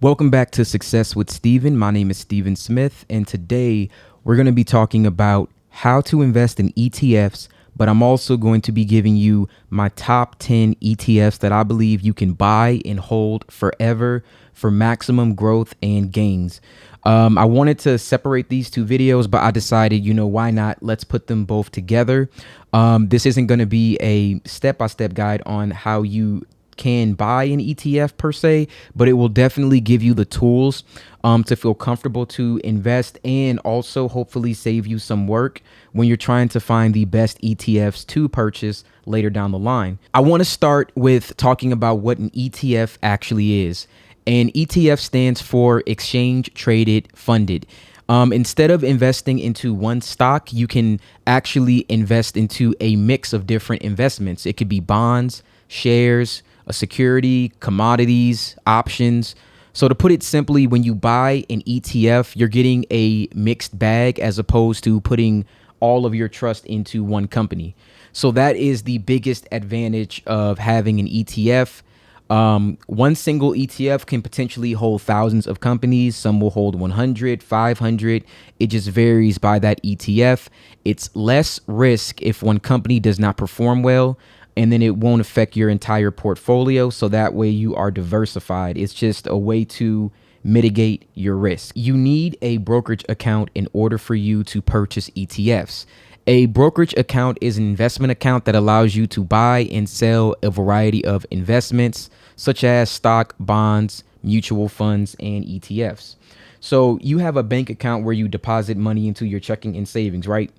Welcome back to Success with Steven. My name is Steven Smith, and today we're going to be talking about how to invest in ETFs, but I'm also going to be giving you my top 10 ETFs that I believe you can buy and hold forever for maximum growth and gains. I wanted to separate these two videos, but I decided, why not? Let's put them both together. This isn't going to be a step-by-step guide on how you can buy an ETF per se, but it will definitely give you the tools to feel comfortable to invest and also hopefully save you some work when you're trying to find the best ETFs to purchase later down the line. I want to start with talking about what an ETF actually is. An ETF stands for Exchange Traded Funded. Instead of investing into one stock, you can actually invest into a mix of different investments. It could be bonds, shares, a security, commodities, options. So to put it simply, when you buy an ETF, you're getting a mixed bag as opposed to putting all of your trust into one company. So that is the biggest advantage of having an ETF. One single ETF can potentially hold thousands of companies. Some will hold 100, 500. It just varies by that ETF. It's less risk if one company does not perform well, and then it won't affect your entire portfolio. So that way you are diversified. It's just a way to mitigate your risk. You need a brokerage account in order for you to purchase ETFs. A brokerage account is an investment account that allows you to buy and sell a variety of investments, such as stock, bonds, mutual funds, and ETFs. So you have a bank account where you deposit money into your checking and savings, right?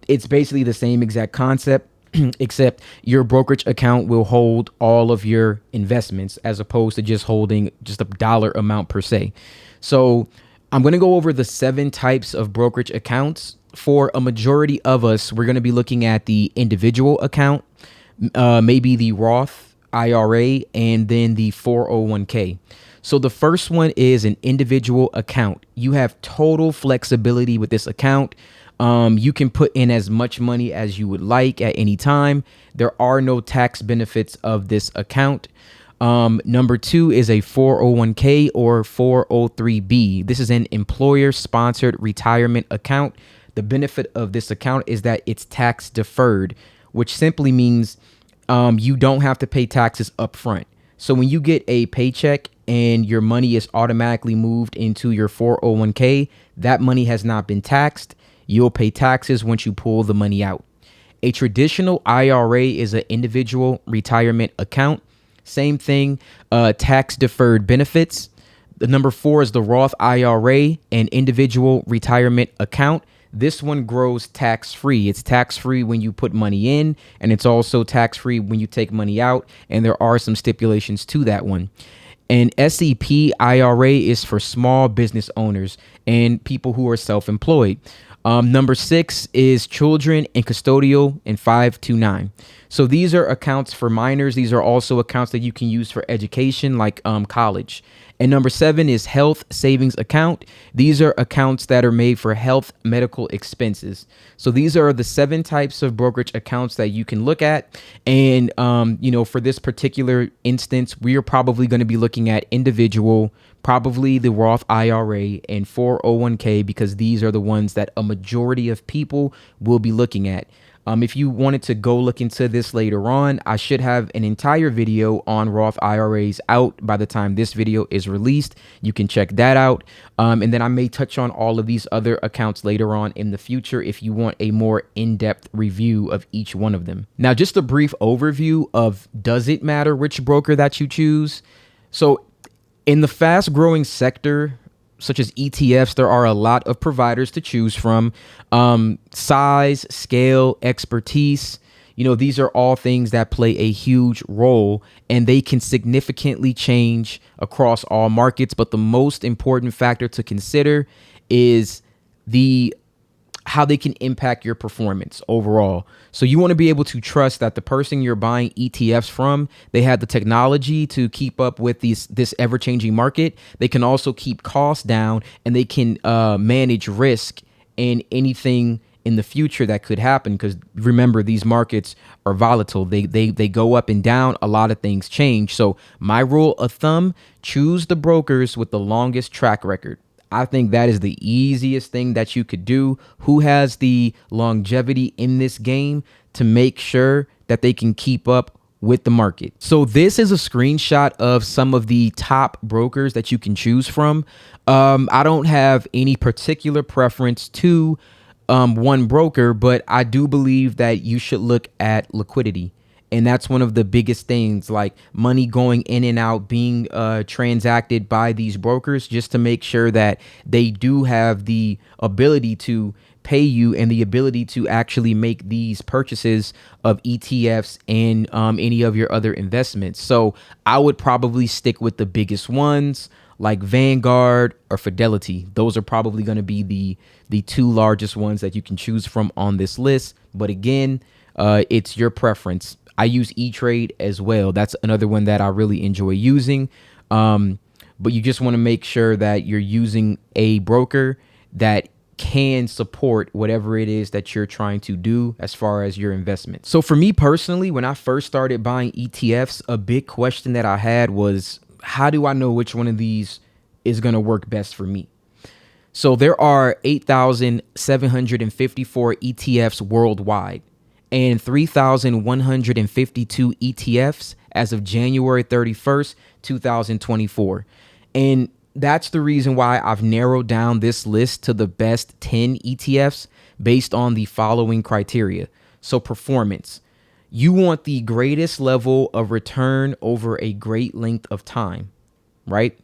It's basically the same exact concept, except your brokerage account will hold all of your investments as opposed to just holding just a dollar amount per se. So I'm going to go over the 7 types of brokerage accounts. For a majority of us, we're going to be looking at the individual account, maybe the Roth IRA, and then the 401k. So the first one is an individual account. You have total flexibility with this account. You can put in as much money as you would like at any time. There are no tax benefits of this account. Number 2 is a 401k or 403b. This is an employer-sponsored retirement account. The benefit of this account is that it's tax deferred, which simply means you don't have to pay taxes up front. So when you get a paycheck and your money is automatically moved into your 401k, that money has not been taxed. You'll pay taxes once you pull the money out. A traditional IRA is an individual retirement account. Same thing, tax deferred benefits. The number 4 is the Roth IRA, an individual retirement account. This one grows tax-free. It's tax-free when you put money in, and it's also tax-free when you take money out. And there are some stipulations to that one. An SEP IRA is for small business owners and people who are self-employed. Number 6 is children and custodial and 529. So these are accounts for minors. These are also accounts that you can use for education, like college. And number 7 is health savings account. These are accounts that are made for health medical expenses. So these are the 7 types of brokerage accounts that you can look at. And, for this particular instance, we are probably going to be looking at individual, probably the Roth IRA and 401k, because these are the ones that a majority of people will be looking at. If you wanted to go look into this later on, I should have an entire video on Roth IRAs out by the time this video is released. You can check that out. And then I may touch on all of these other accounts later on in the future if you want a more in-depth review of each one of them. Now, just a brief overview of, does it matter which broker that you choose? So in the fast-growing sector, such as ETFs, there are a lot of providers to choose from. Size, scale, expertise, these are all things that play a huge role, and they can significantly change across all markets. But the most important factor to consider is how they can impact your performance overall. So you want to be able to trust that the person you're buying ETFs from, they have the technology to keep up with this ever-changing market. They can also keep costs down, and they can manage risk and anything in the future that could happen, because remember, these markets are volatile. They go up and down. A lot of things change. So my rule of thumb, choose the brokers with the longest track record. I think that is the easiest thing that you could do. Who has the longevity in this game to make sure that they can keep up with the market. So this is a screenshot of some of the top brokers that you can choose from. I don't have any particular preference to one broker, but I do believe that you should look at liquidity. And that's one of the biggest things, like money going in and out, being transacted by these brokers, just to make sure that they do have the ability to pay you and the ability to actually make these purchases of ETFs and any of your other investments. So I would probably stick with the biggest ones like Vanguard or Fidelity. Those are probably going to be the two largest ones that you can choose from on this list. But again, it's your preference. I use E-Trade as well. That's another one that I really enjoy using. But you just want to make sure that you're using a broker that can support whatever it is that you're trying to do as far as your investment. So for me personally, when I first started buying ETFs, a big question that I had was, how do I know which one of these is going to work best for me? So there are 8,754 ETFs worldwide and 3,152 ETFs as of January 31st, 2024. And that's the reason why I've narrowed down this list to the best 10 ETFs based on the following criteria. So performance. You want the greatest level of return over a great length of time, right?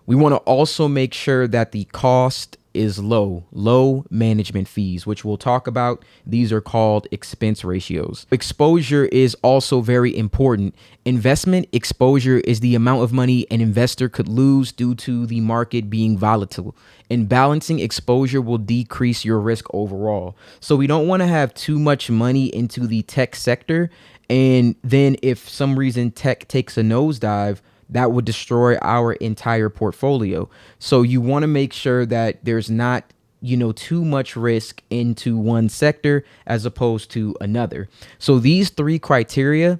We want to also make sure that the cost is low management fees, which we'll talk about. These are called expense ratios. Exposure is also very important. Investment exposure is the amount of money an investor could lose due to the market being volatile. And balancing exposure will decrease your risk overall. So we don't want to have too much money into the tech sector. And then if some reason tech takes a nosedive, that would destroy our entire portfolio. So you want to make sure that there's not, too much risk into one sector as opposed to another. So these three criteria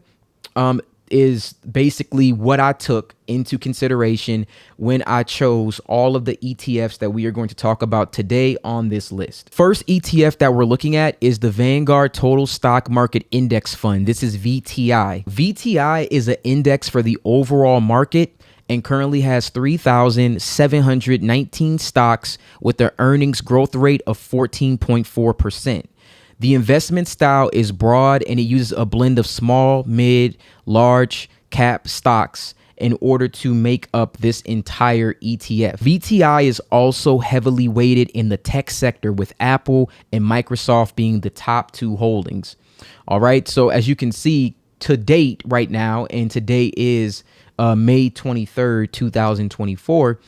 is basically what I took into consideration when I chose all of the ETFs that we are going to talk about today on this list. First ETF that we're looking at is the Vanguard Total Stock Market Index Fund. This is VTI. VTI is an index for the overall market and currently has 3,719 stocks with an earnings growth rate of 14.4%. The investment style is broad and it uses a blend of small, mid, large cap stocks in order to make up this entire ETF. VTI is also heavily weighted in the tech sector, with Apple and Microsoft being the top two holdings. All right. So as you can see to date right now, and today is May 23rd, 2024,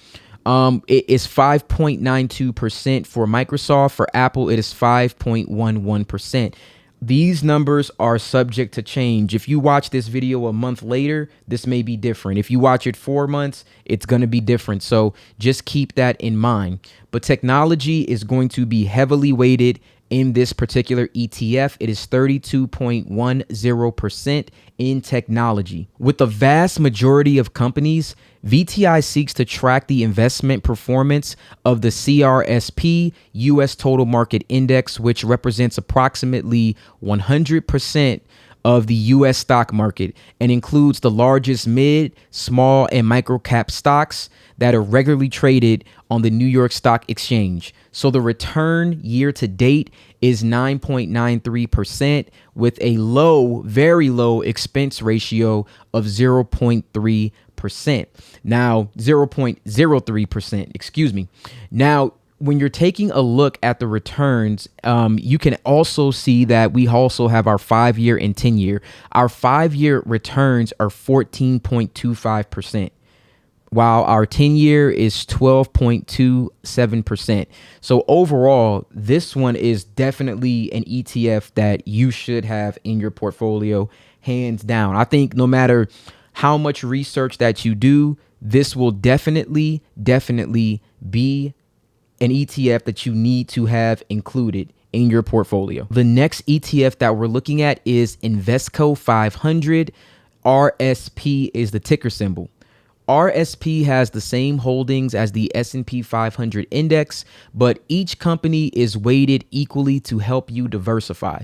it is 5.92% for Microsoft. For Apple, it is 5.11%. These numbers are subject to change. If you watch this video a month later, this may be different. If you watch it 4 months, it's going to be different. So just keep that in mind. But technology is going to be heavily weighted in this particular ETF. It is 32.10% in technology. With the vast majority of companies, VTI seeks to track the investment performance of the CRSP US Total Market Index, which represents approximately 100% of the US stock market and includes the largest mid, small, and micro cap stocks that are regularly traded on the New York Stock Exchange. So the return year to date is 9.93% with a low, very low expense ratio of 0.3%. Now, 0.03%, excuse me. Now, when you're taking a look at the returns, you can also see that we also have our 5-year and 10-year. Our 5-year returns are 14.25%. while our 10-year is 12.27%. So overall, this one is definitely an ETF that you should have in your portfolio, hands down. I think no matter how much research that you do, this will definitely be an ETF that you need to have included in your portfolio. The next ETF that we're looking at is Invesco 500. RSP is the ticker symbol. RSP has the same holdings as the S&P 500 index, but each company is weighted equally to help you diversify.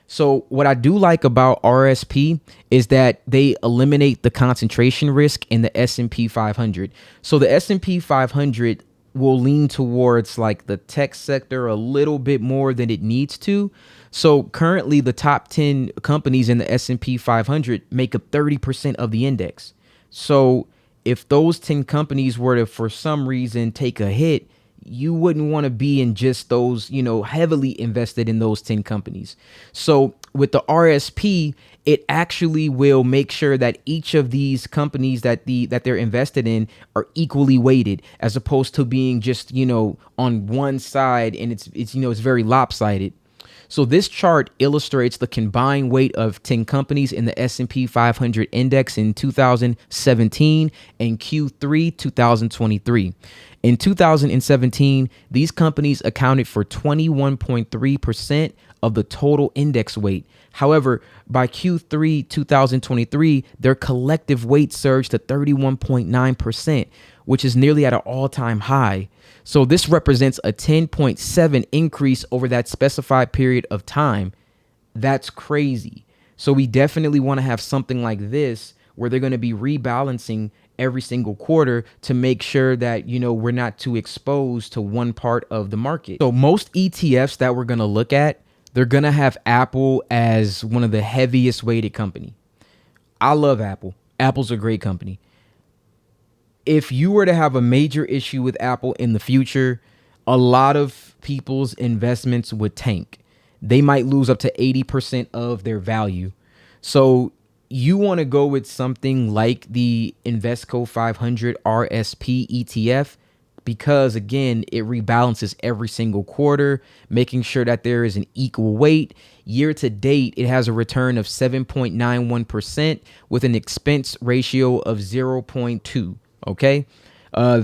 So what I do like about RSP is that they eliminate the concentration risk in the S&P 500. So the S&P 500 will lean towards like the tech sector a little bit more than it needs to. So currently the top 10 companies in the S&P 500 make up 30% of the index. So if those 10 companies were to, for some reason, take a hit, you wouldn't want to be in just those, heavily invested in those 10 companies. So with the RSP, it actually will make sure that each of these companies that they're invested in are equally weighted, as opposed to being just, on one side, and it's very lopsided. So this chart illustrates the combined weight of 10 companies in the S&P 500 index in 2017 and Q3 2023. In 2017, these companies accounted for 21.3% of the total index weight. However, by Q3 2023, their collective weight surged to 31.9%, which is nearly at an all-time high. So this represents a 10.7 increase over that specified period of time. That's crazy. So we definitely want to have something like this where they're going to be rebalancing every single quarter to make sure that, we're not too exposed to one part of the market. So most ETFs that we're going to look at, they're going to have Apple as one of the heaviest weighted company. I love Apple. Apple's a great company. If you were to have a major issue with Apple in the future, a lot of people's investments would tank. They might lose up to 80% of their value. So you want to go with something like the Invesco 500 RSP ETF because, again, it rebalances every single quarter, making sure that there is an equal weight. Year to date, it has a return of 7.91% with an expense ratio of 0.2. Okay,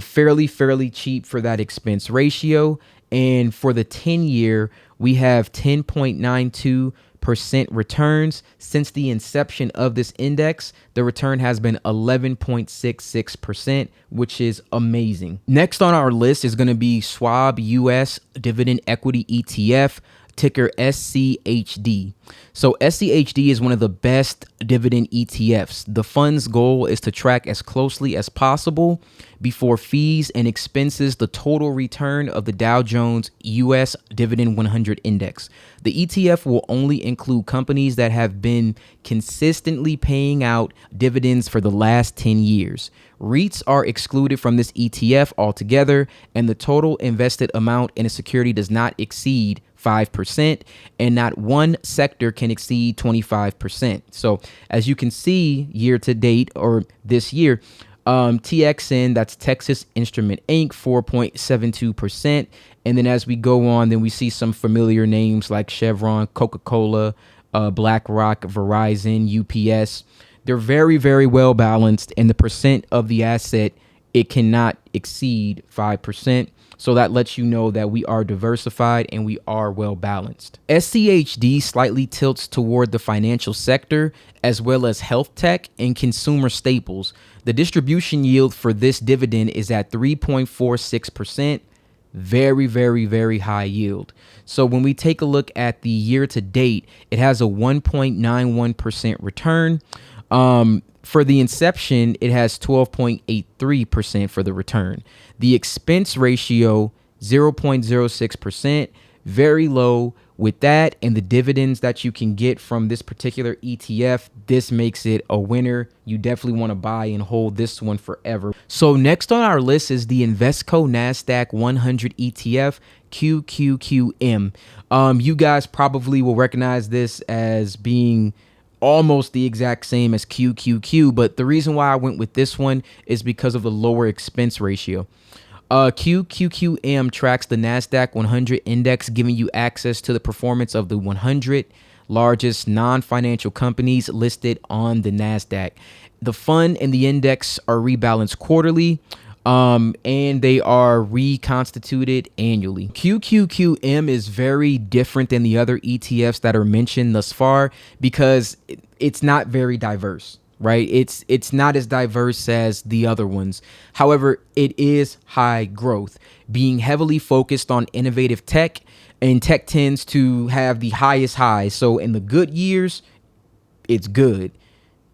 fairly cheap for that expense ratio. And for the 10-year, we have 10.92% returns. Since the inception of this index, the return has been 11.66%, which is amazing. Next on our list is going to be Schwab US Dividend Equity ETF, ticker SCHD. So SCHD is one of the best dividend ETFs. The fund's goal is to track as closely as possible before fees and expenses the total return of the Dow Jones US Dividend 100 Index. The ETF will only include companies that have been consistently paying out dividends for the last 10 years. REITs are excluded from this ETF altogether, and the total invested amount in a security does not exceed 5%, and not one sector can exceed 25%. So as you can see, year to date or this year, TXN, that's Texas Instrument Inc., 4.72%. And then as we go on, then we see some familiar names like Chevron, Coca-Cola, BlackRock, Verizon, UPS. They're very, very well balanced, and the percent of the asset, it cannot exceed 5%. So that lets you know that we are diversified and we are well balanced. SCHD slightly tilts toward the financial sector as well as health tech and consumer staples. The distribution yield for this dividend is at 3.46%. Very, very, very high yield. So when we take a look at the year to date, it has a 1.91% return. For the inception, it has 12.83% for the return. The expense ratio, 0.06%, very low. With that and the dividends that you can get from this particular ETF, this makes it a winner. You definitely want to buy and hold this one forever. So next on our list is the Invesco Nasdaq 100 ETF, QQQM. You guys probably will recognize this as being almost the exact same as QQQ, but the reason why I went with this one is because of the lower expense ratio. QQQM tracks the Nasdaq 100 index, giving you access to the performance of the 100 largest non-financial companies listed on the Nasdaq. The fund and the index are rebalanced quarterly. And they are reconstituted annually. QQQM is very different than the other ETFs that are mentioned thus far because it's not very diverse, right? It's not as diverse as the other ones. However, it is high growth, being heavily focused on innovative tech, and tech tends to have the highest highs. So in the good years, it's good.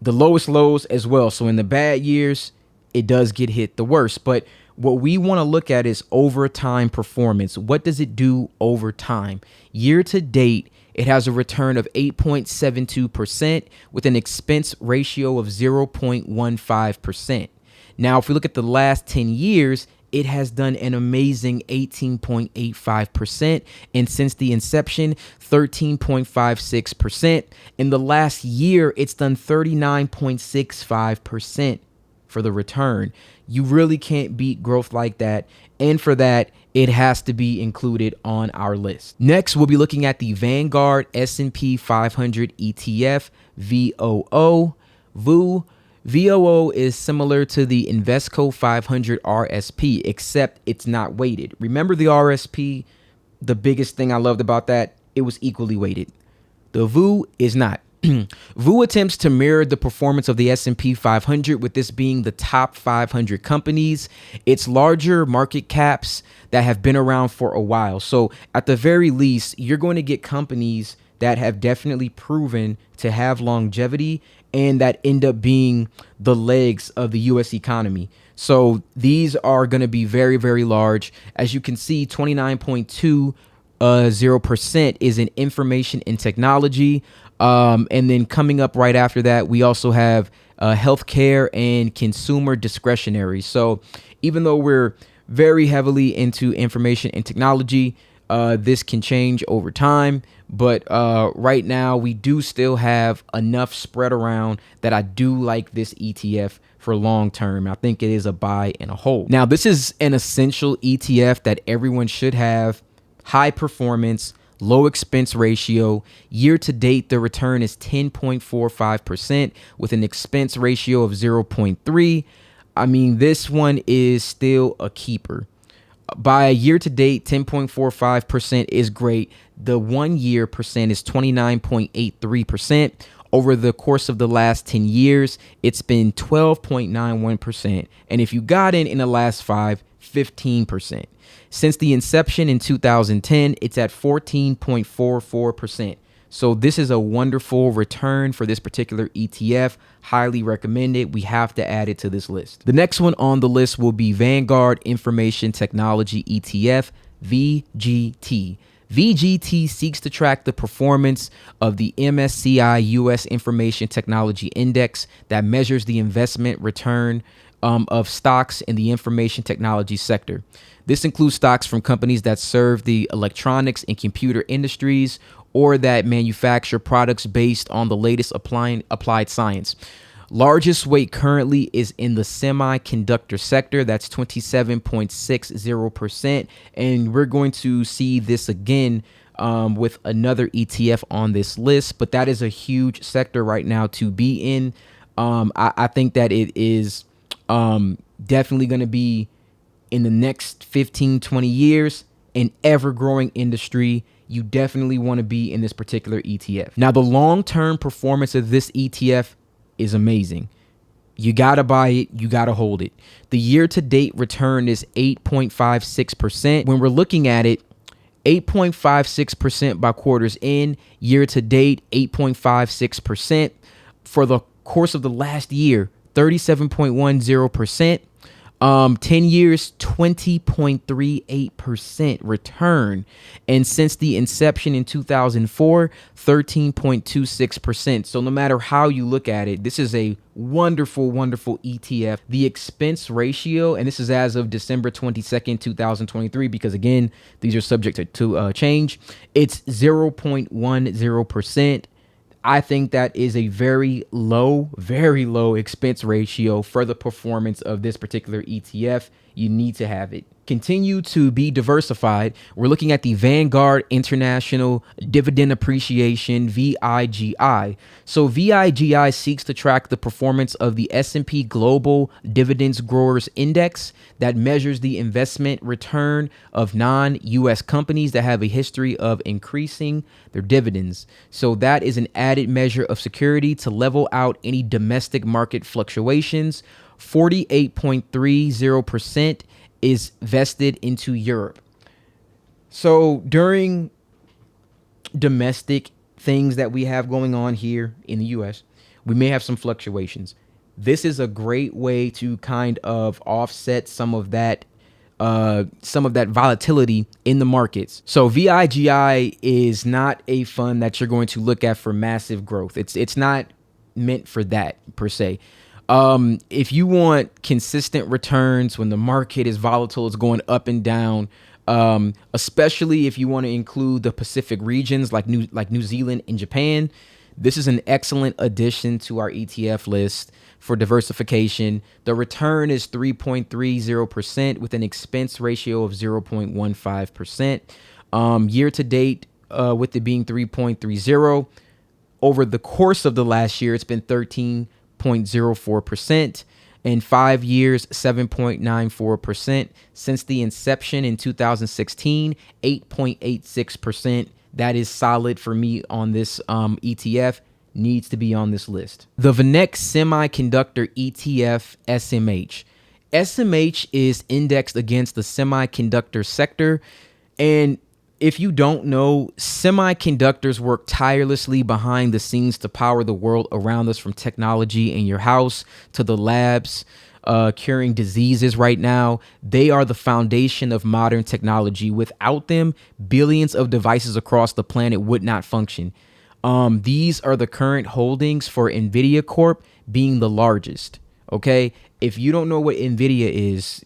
The lowest lows as well. So in the bad years, it does get hit the worst. But what we want to look at is over time performance. What does it do over time? Year to date, it has a return of 8.72% with an expense ratio of 0.15%. Now, if we look at the last 10 years, it has done an amazing 18.85%. And since the inception, 13.56%. In the last year, it's done 39.65% for the return. You really can't beat growth like that. And for that, it has to be included on our list. Next, we'll be looking at the Vanguard S&P 500 ETF, VOO. VOO is similar to the Invesco 500 RSP, except it's not weighted. Remember the RSP, the biggest thing I loved about that, it was equally weighted. The VOO is not. VOO attempts to mirror the performance of the S&P 500, with this being the top 500 companies. It's larger market caps that have been around for a while. So at the very least, you're going to get companies that have definitely proven to have longevity and that end up being the legs of the U.S. economy. So these are going to be very, very large. As you can see, 29.20% is in information and technology. And then coming up right after that, we also have healthcare and consumer discretionary. So even though we're very heavily into information and technology, this can change over time. But right now, we do still have enough spread around that I do like this ETF for long term. I think it is a buy and a hold. Now, this is an essential ETF that everyone should have. High performance, low expense ratio. Year to date, the return is 10.45% with an expense ratio of 0.3. I mean, this one is still a keeper. By year to date, 10.45% is great. The 1 year percent is 29.83%. Over the course of the last 10 years, it's been 12.91%. And if you got in the last 5, 15%. Since the inception in 2010, it's at 14.44%. So this is a wonderful return for this particular ETF. Highly recommend it. We have to add it to this list. The next one on the list will be Vanguard Information Technology ETF, VGT. VGT seeks to track the performance of the MSCI US Information Technology Index that measures the investment return of stocks in the information technology sector. This includes stocks from companies that serve the electronics and computer industries or that manufacture products based on the latest applied science. Largest weight currently is in the semiconductor sector. That's 27.60%. And we're going to see this again with another ETF on this list. But that is a huge sector right now to be in. I think that it is definitely going to be in the next 15, 20 years an ever-growing industry. You definitely want to be in this particular ETF. Now, the long-term performance of this ETF is amazing. You got to buy it. You got to hold it. The year-to-date return is 8.56%. When we're looking at it, 8.56% by quarters in, year-to-date, 8.56%. For the course of the last year, 37.10%. 10 years, 20.38% return. And since the inception in 2004, 13.26%. So no matter how you look at it, this is a wonderful, wonderful ETF. The expense ratio, and this is as of December 22nd, 2023, because again, these are subject to change. It's 0.10%. I think that is a very low expense ratio for the performance of this particular ETF. You need to have it. continue to be diversified, we're looking at the Vanguard International Dividend Appreciation, VIGI. So VIGI seeks to track the performance of the S&P Global Dividends Growers Index that measures the investment return of non-US companies that have a history of increasing their dividends. So that is an added measure of security to level out any domestic market fluctuations. 48.30% is vested into Europe. So during domestic things that we have going on here in the US, we may have some fluctuations. This is a great way to kind of offset some of that volatility in the markets. So VIGI is not a fund that you're going to look at for massive growth. It's not meant for that per se. If you want consistent returns when the market is volatile, it's going up and down, especially if you want to include the Pacific regions like New Zealand and Japan, this is an excellent addition to our ETF list for diversification. The return is 3.30% with an expense ratio of 0.15%. Year to date, with it being 3.30, over the course of the last year, it's been 13.04%. In 5 years, 7.94%. Since the inception in 2016, 8.86%. That is solid for me on this ETF. Needs to be on this list. The VanEck Semiconductor ETF, SMH. SMH is indexed against the semiconductor sector. And if you don't know, semiconductors work tirelessly behind the scenes to power the world around us, from technology in your house to the labs curing diseases right now. They are the foundation of modern technology. Without them, billions of devices across the planet would not function. These are the current holdings for NVIDIA Corp being the largest. Okay. If you don't know what NVIDIA is,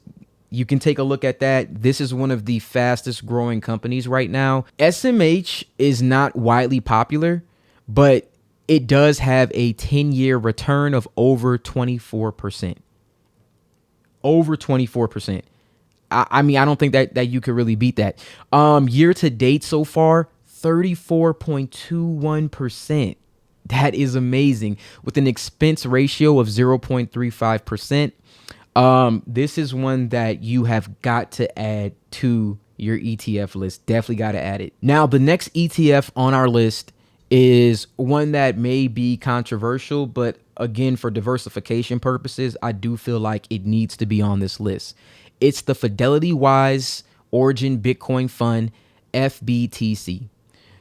you can take a look at that. This is one of the fastest growing companies right now. SMH is not widely popular, but it does have a 10-year return of over 24%. Over 24%. I mean, I don't think that you could really beat that. Year to date so far, 34.21%. That is amazing, with an expense ratio of 0.35%. This is one that you have got to add to your ETF list. Definitely got to add it. Now, the next ETF on our list is one that may be controversial, but again, for diversification purposes, I do feel like it needs to be on this list. It's the Fidelity Wise Origin Bitcoin Fund, FBTC.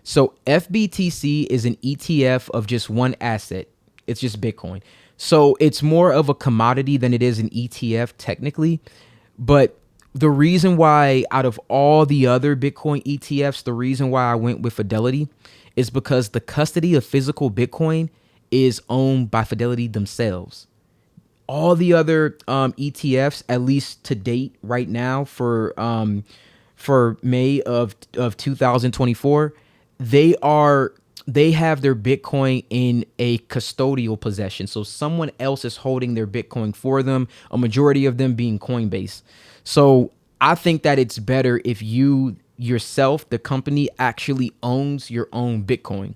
So FBTC is an ETF of just one asset. It's just Bitcoin. So it's more of a commodity than it is an ETF technically. But the reason why, out of all the other Bitcoin ETFs, the reason why I went with Fidelity is because the custody of physical Bitcoin is owned by Fidelity themselves. All the other ETFs, at least to date right now for May of 2024, they have their Bitcoin in a custodial possession. So someone else is holding their Bitcoin for them, a majority of them being Coinbase. So I think that it's better if you yourself, the company, actually owns your own Bitcoin.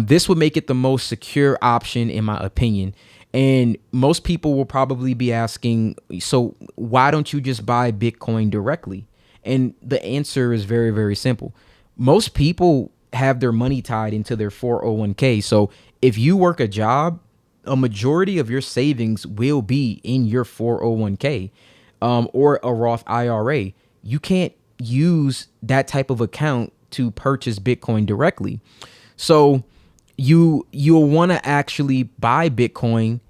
This would make it the most secure option, in my opinion. And most people will probably be asking, so why don't you just buy Bitcoin directly? And the answer is very, very simple. Most people have their money tied into their 401k. So if you work a job, a majority of your savings will be in your 401k or a Roth IRA. You can't use that type of account to purchase Bitcoin directly. So you'll want to actually buy Bitcoin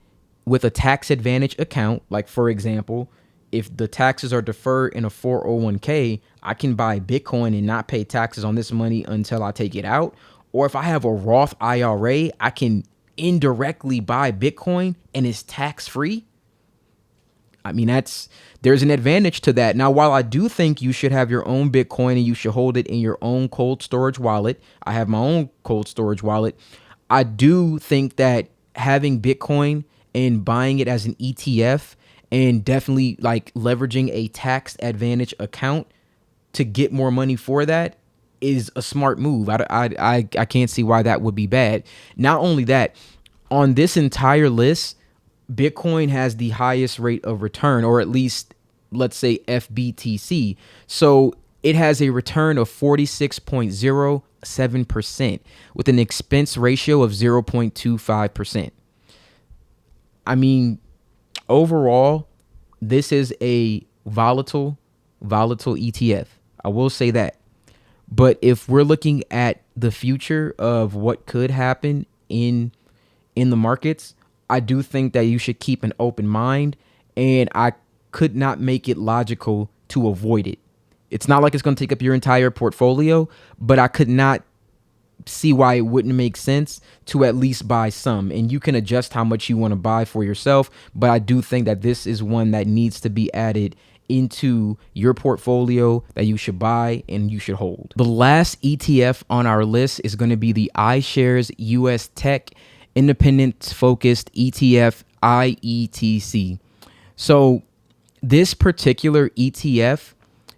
with a tax advantage account. Like, for example, if the taxes are deferred in a 401k, I can buy Bitcoin and not pay taxes on this money until I take it out. Or if I have a Roth IRA, I can indirectly buy Bitcoin and it's tax free. I mean, there's an advantage to that. Now, while I do think you should have your own Bitcoin and you should hold it in your own cold storage wallet, I have my own cold storage wallet. I do think that having Bitcoin and buying it as an ETF and definitely like leveraging a tax advantage account to get more money for that is a smart move. I can't see why that would be bad. Not only that, on this entire list, Bitcoin has the highest rate of return, or at least let's say FBTC. So it has a return of 46.07% with an expense ratio of 0.25%. I mean, overall, this is a volatile ETF. I will say that. But if we're looking at the future of what could happen in the markets, I do think that you should keep an open mind, and I could not make it logical to avoid it. It's not like it's going to take up your entire portfolio, but I could not see why it wouldn't make sense to at least buy some. And you can adjust how much you want to buy for yourself, but I do think that this is one that needs to be added into your portfolio that you should buy and you should hold. The last ETF on our list is going to be the iShares US Tech Independent Focused ETF IETC. So this particular ETF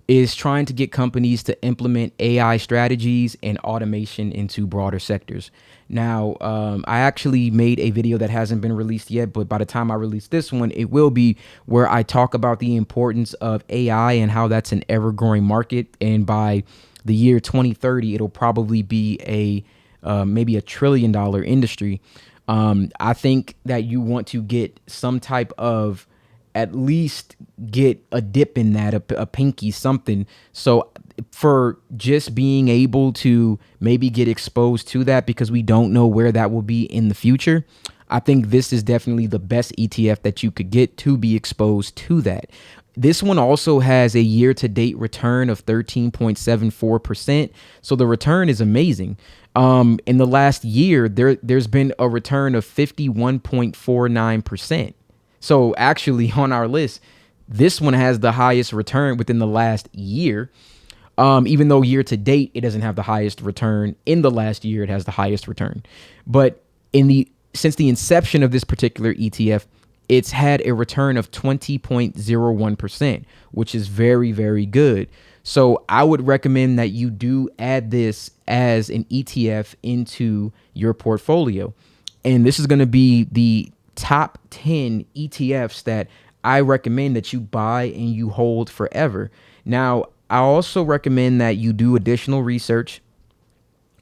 is trying to get companies to implement AI strategies and automation into broader sectors. Now, I actually made a video that hasn't been released yet, but by the time I release this one, it will be, where I talk about the importance of AI and how that's an ever-growing market. And by the year 2030, it'll probably be maybe $1 trillion industry. I think that you want to get some type of, at least get a dip in that, a pinky, something. So for just being able to maybe get exposed to that, because we don't know where that will be in the future, I think this is definitely the best ETF that you could get to be exposed to that. This one also has a year-to-date return of 13.74%. So the return is amazing. In the last year, there's been a return of 51.49%. So actually on our list, this one has the highest return within the last year. Even though year to date, it doesn't have the highest return. In the last year, it has the highest return. But since the inception of this particular ETF, it's had a return of 20.01%, which is very, very good. So I would recommend that you do add this as an ETF into your portfolio. And this is going to be the top 10 ETFs that I recommend that you buy and you hold forever. Now, I also recommend that you do additional research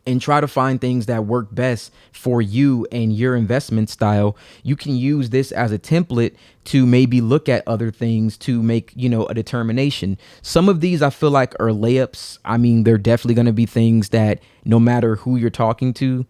and try to find things that work best for you and your investment style. You can use this as a template to maybe look at other things to make, a determination. Some of these I feel like are layups. I mean, they're definitely going to be things that no matter who you're talking to,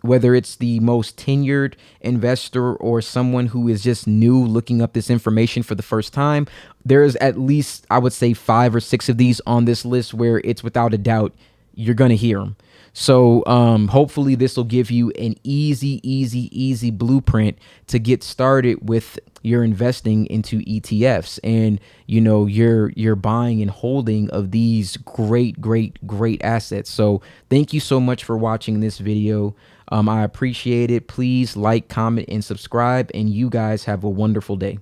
whether it's the most tenured investor or someone who is just new looking up this information for the first time, there's at least, I would say, 5 or 6 of these on this list where it's without a doubt you're going to hear them. So hopefully this will give you an easy blueprint to get started with your investing into ETFs and, your buying and holding of these great assets. So thank you so much for watching this video. I appreciate it. Please like, comment, and subscribe, and you guys have a wonderful day.